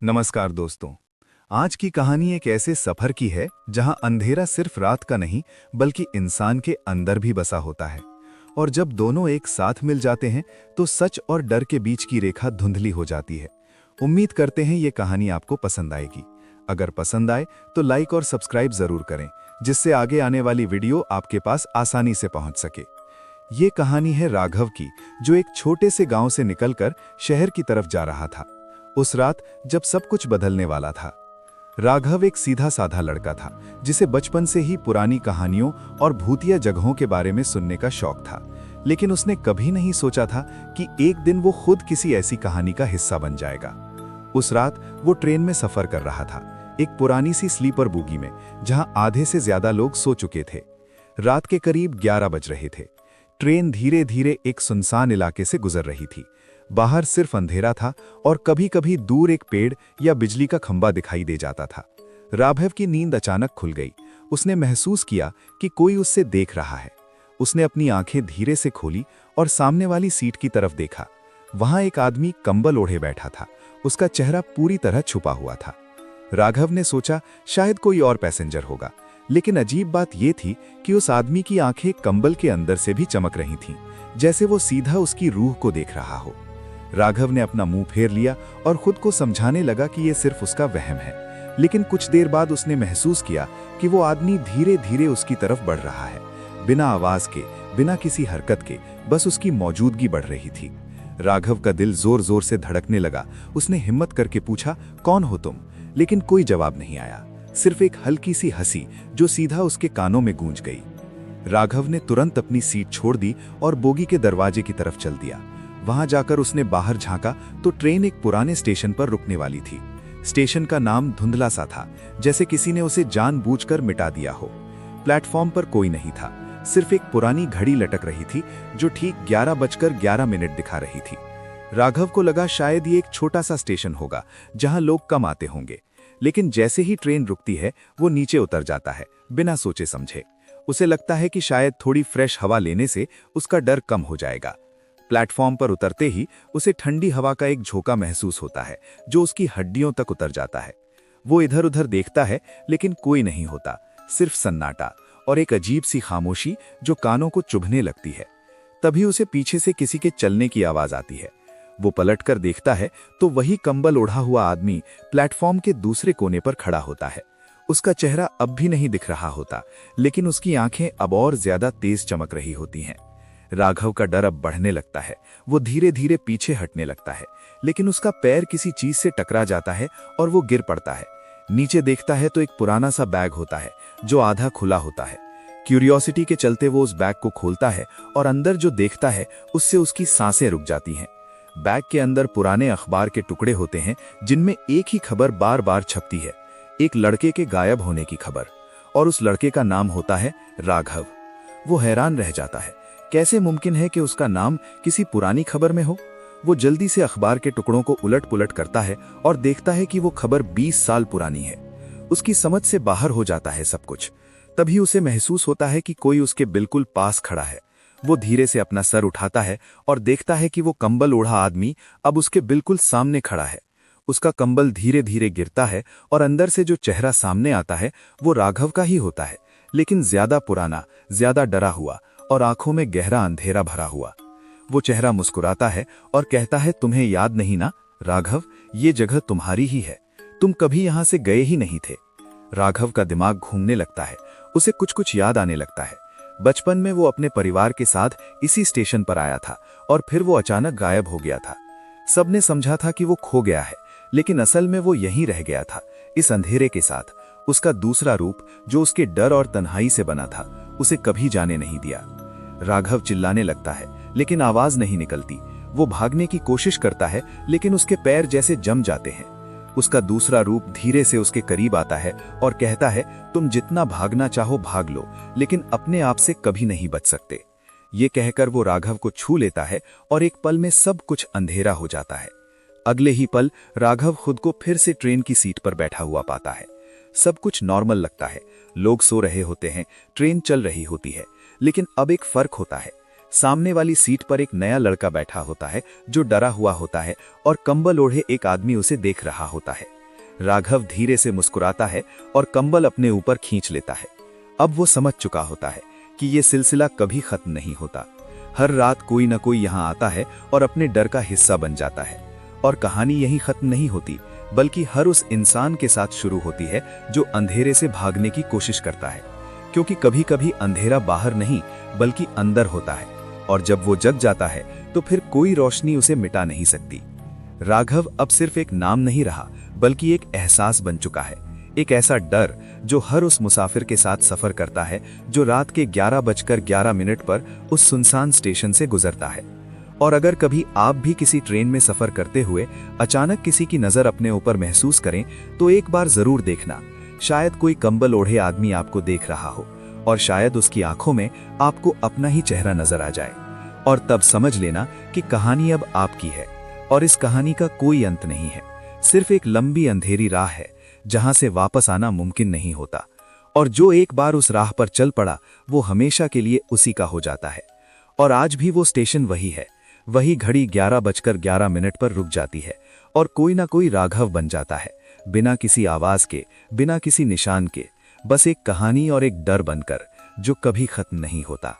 नमस्कार दोस्तों। आज की कहानी एक ऐसे सफर की है जहां अंधेरा सिर्फ रात का नहीं बल्कि इंसान के अंदर भी बसा होता है। और जब दोनों एक साथ मिल जाते हैं तो सच और डर के बीच की रेखा धुंधली हो जाती है। उम्मीद करते हैं ये कहानी आपको पसंद आएगी। अगर पसंद आए तो लाइक और सब्सक्राइब जरूर करें, जिससे आगे आने वाली वीडियो आपके पास आसानी से पहुंच सके। ये कहानी है राघव की, जो एक छोटे से गांव से निकलकर शहर की तरफ जा रहा था। उस रात जब सब कुछ बदलने वाला था। राघव एक सीधा साधा लड़का था, जिसे बचपन से ही पुरानी कहानियों और भूतिया जगहों के बारे में सुनने का शौक था। लेकिन उसने कभी नहीं सोचा था कि एक दिन वो खुद किसी ऐसी कहानी का हिस्सा बन जाएगा। उस रात वो ट्रेन में सफर कर रहा था, एक पुरानी सी स्लीपर बोगी में, जहां आधे से ज्यादा लोग सो चुके थे। रात के करीब 11 बज रहे थे। ट्रेन धीरे धीरे एक सुनसान इलाके से गुजर रही थी। बाहर सिर्फ अंधेरा था और कभी-कभी दूर एक पेड़ या बिजली का खंभा दिखाई दे जाता था। राघव की नींद अचानक खुल गई। उसने महसूस किया कि कोई उससे देख रहा है। उसने अपनी आंखें धीरे से खोली और सामने वाली सीट की तरफ देखा। वहां एक आदमी कंबल ओढ़े बैठा था। उसका चेहरा पूरी तरह छुपा हुआ था। राघव ने सोचा शायद कोई और पैसेंजर होगा, लेकिन अजीब बात यह थी कि उस आदमी की आंखें कंबल के अंदर से भी चमक रही थीं, जैसे वो सीधा उसकी रूह को देख रहा हो। राघव ने अपना मुंह फेर लिया और खुद को समझाने लगा कि यह सिर्फ उसका वहम है। लेकिन कुछ देर बाद उसने महसूस किया कि वो आदमी धीरे धीरे उसकी तरफ बढ़ रहा है। बिना आवाज के, बिना किसी हरकत के, बस उसकी मौजूदगी बढ़ रही थी। राघव का दिल जोर जोर से धड़कने लगा। उसने हिम्मत करके पूछा, कौन हो तुम? लेकिन कोई जवाब नहीं आया, सिर्फ एक हल्की सी हंसी जो सीधा उसके कानों में गूंज गई। राघव ने तुरंत अपनी सीट छोड़ दी और बोगी के दरवाजे की तरफ चल दिया। वहां जाकर उसने बाहर झांका तो ट्रेन एक पुराने स्टेशन पर रुकने वाली थी। स्टेशन का नाम धुंधला सा था, जैसे किसी ने उसे जानबूझकर मिटा दिया हो। प्लेटफॉर्म पर कोई नहीं था, सिर्फ एक पुरानी घड़ी लटक रही थी जो ठीक 11:11 दिखा रही थी। राघव को लगा शायद ये एक छोटा सा स्टेशन होगा जहां लोग कम आते होंगे। लेकिन जैसे ही ट्रेन रुकती है वो नीचे उतर जाता है, बिना सोचे समझे। उसे लगता है कि शायद थोड़ी फ्रेश हवा लेने से उसका डर कम हो जाएगा। प्लेटफॉर्म पर उतरते ही उसे ठंडी हवा का एक झोंका महसूस होता है जो उसकी हड्डियों तक उतर जाता है। वो इधर उधर देखता है, लेकिन कोई नहीं होता, सिर्फ सन्नाटा और एक अजीब सी खामोशी जो कानों को चुभने लगती है। तभी उसे पीछे से किसी के चलने की आवाज आती है। वो पलटकर देखता है तो वही कंबल ओढ़ा हुआ आदमी प्लेटफॉर्म के दूसरे कोने पर खड़ा होता है। उसका चेहरा अब भी नहीं दिख रहा होता, लेकिन उसकी आंखें अब और ज्यादा तेज चमक रही होती हैं। राघव का डर अब बढ़ने लगता है। वो धीरे धीरे पीछे हटने लगता है, लेकिन उसका पैर किसी चीज से टकरा जाता है और वो गिर पड़ता है। नीचे देखता है तो एक पुराना सा बैग होता है जो आधा खुला होता है। क्यूरियोसिटी के चलते वो उस बैग को खोलता है और अंदर जो देखता है उससे उसकी सांसें रुक जाती हैं। बैग के अंदर पुराने अखबार के टुकड़े होते हैं जिनमें एक ही खबर बार बार छपती है, एक लड़के के गायब होने की खबर। और उस लड़के का नाम होता है राघव। वो हैरान रह जाता है, कैसे मुमकिन है कि उसका नाम किसी पुरानी खबर में हो। वो जल्दी से अखबार के टुकड़ों को उलट पुलट करता है और देखता है कि वो खबर 20 साल पुरानी है। उसकी समझ से बाहर हो जाता है सब कुछ। तभी उसे महसूस होता है कि कोई उसके बिल्कुल पास खड़ा है। वो धीरे से अपना सर उठाता है और देखता है कि वो कंबल ओढ़ा आदमी अब उसके बिल्कुल सामने खड़ा है। उसका कंबल धीरे धीरे गिरता है और अंदर से जो चेहरा सामने आता है वो राघव का ही होता है, लेकिन ज्यादा पुराना, ज्यादा डरा हुआ और आंखों में गहरा अंधेरा भरा हुआ। वो चेहरा मुस्कुराता है और कहता है, तुम्हें याद नहीं ना राघव, ये जगह तुम्हारी ही है, तुम कभी यहां से गए ही नहीं थे। राघव का दिमाग घूमने लगता है। उसे कुछ कुछ याद आने लगता है। बचपन में वो अपने परिवार के साथ इसी स्टेशन पर आया था और फिर वो अचानक गायब हो गया था। सबने समझा था कि वो खो गया है, लेकिन असल में वो यहीं रह गया था, इस अंधेरे के साथ। उसका दूसरा रूप जो उसके डर और तन्हाई से बना था, उसे कभी जाने नहीं दिया। राघव चिल्लाने लगता है, लेकिन आवाज नहीं निकलती। वो भागने की कोशिश करता है, लेकिन उसके पैर जैसे जम जाते हैं। उसका दूसरा रूप धीरे से उसके करीब आता है और कहता है, तुम जितना भागना चाहो भाग लो, लेकिन अपने आप से कभी नहीं बच सकते। ये कहकर वो राघव को छू लेता है और एक पल में सब कुछ अंधेरा हो जाता है। अगले ही पल राघव खुद को फिर से ट्रेन की सीट पर बैठा हुआ पाता है। सब कुछ नॉर्मल लगता है। लोग सो रहे होते हैं, ट्रेन चल रही होती है, लेकिन अब एक फर्क होता है। सामने वाली सीट पर एक नया लड़का बैठा होता है जो डरा हुआ होता है और कंबल ओढ़े एक आदमी उसे देख रहा होता है। राघव धीरे से मुस्कुराता है और कंबल अपने ऊपर खींच लेता है। अब वो समझ चुका होता है कि ये सिलसिला कभी खत्म नहीं होता। हर रात कोई न कोई यहाँ आता है और अपने डर का हिस्सा बन जाता है। और कहानी यहीं खत्म नहीं होती, बल्कि हर उस इंसान के साथ शुरू होती है जो अंधेरे से भागने की कोशिश करता है। क्योंकि कभी कभी अंधेरा बाहर नहीं बल्कि अंदर होता है, और जब वो जग जाता है तो फिर कोई रोशनी उसे मिटा नहीं सकती। राघव अब सिर्फ एक नाम नहीं रहा, बल्कि एक एहसास बन चुका है। एक ऐसा डर जो हर उस मुसाफिर के साथ सफर करता है जो रात के 11:11 पर उस सुनसान स्टेशन से गुजरता है। और अगर कभी आप भी किसी ट्रेन में सफर करते हुए अचानक किसी की नजर अपने ऊपर महसूस करें, तो एक बार जरूर देखना। शायद कोई कंबल ओढ़े आदमी आपको देख रहा हो, और शायद उसकी आंखों में आपको अपना ही चेहरा नजर आ जाए। और तब समझ लेना कि कहानी अब आपकी है, और इस कहानी का कोई अंत नहीं है। सिर्फ एक लंबी अंधेरी राह है जहां से वापस आना मुमकिन नहीं होता। और जो एक बार उस राह पर चल पड़ा, वो हमेशा के लिए उसी का हो जाता है। और आज भी वो स्टेशन वही है। वही घड़ी 11:11 पर रुक जाती है, और कोई ना कोई राघव बन जाता है, बिना किसी आवाज के, बिना किसी निशान के, बस एक कहानी और एक डर बनकर, जो कभी खत्म नहीं होता।